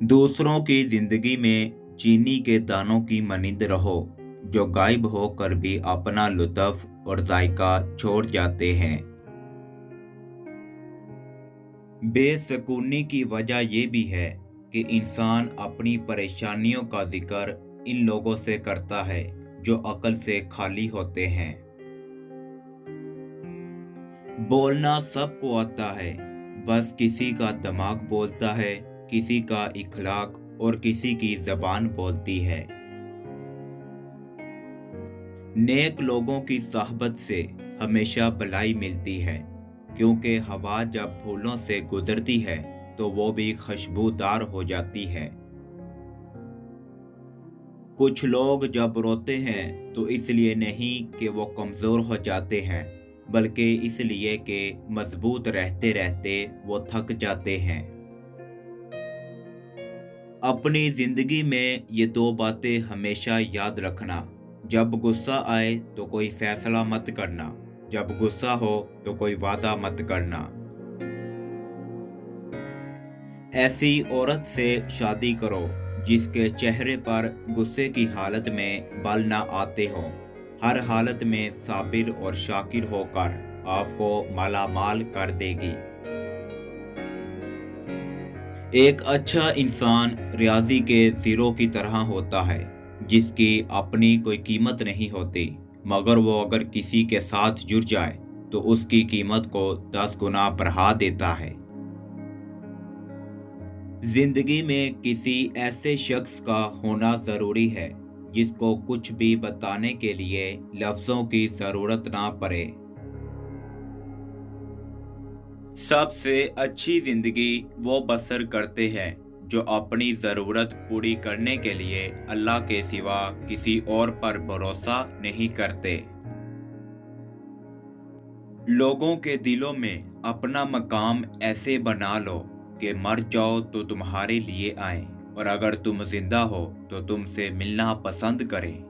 दूसरों की जिंदगी में चीनी के दानों की मनिंद रहो, जो गायब होकर भी अपना लुत्फ और जायका छोड़ जाते हैं। बेसुकूनी की वजह यह भी है कि इंसान अपनी परेशानियों का जिक्र इन लोगों से करता है जो अक्ल से खाली होते हैं। बोलना सबको आता है, बस किसी का दिमाग बोलता है, किसी का इखलाक और किसी की जबान बोलती है। नेक लोगों की सहबत से हमेशा भलाई मिलती है, क्योंकि हवा जब फूलों से गुजरती है तो वो भी खुशबूदार हो जाती है। कुछ लोग जब रोते हैं तो इसलिए नहीं कि वो कमज़ोर हो जाते हैं, बल्कि इसलिए कि मजबूत रहते रहते वो थक जाते हैं। अपनी ज़िंदगी में ये दो बातें हमेशा याद रखना। जब गुस्सा आए तो कोई फैसला मत करना, जब गुस्सा हो तो कोई वादा मत करना। ऐसी औरत से शादी करो जिसके चेहरे पर गुस्से की हालत में बल ना आते हों। हर हालत में साबिर और शाकिर होकर आपको मालामाल कर देगी। एक अच्छा इंसान रियाजी के ज़ीरो की तरह होता है, जिसकी अपनी कोई कीमत नहीं होती, मगर वो अगर किसी के साथ जुड़ जाए तो उसकी कीमत को 10 गुना बढ़ा देता है। जिंदगी में किसी ऐसे शख्स का होना ज़रूरी है जिसको कुछ भी बताने के लिए लफ्ज़ों की ज़रूरत ना पड़े। सबसे अच्छी ज़िंदगी वो बसर करते हैं जो अपनी ज़रूरत पूरी करने के लिए अल्लाह के सिवा किसी और पर भरोसा नहीं करते। लोगों के दिलों में अपना मकाम ऐसे बना लो कि मर जाओ तो तुम्हारे लिए आए, और अगर तुम जिंदा हो तो तुमसे मिलना पसंद करें।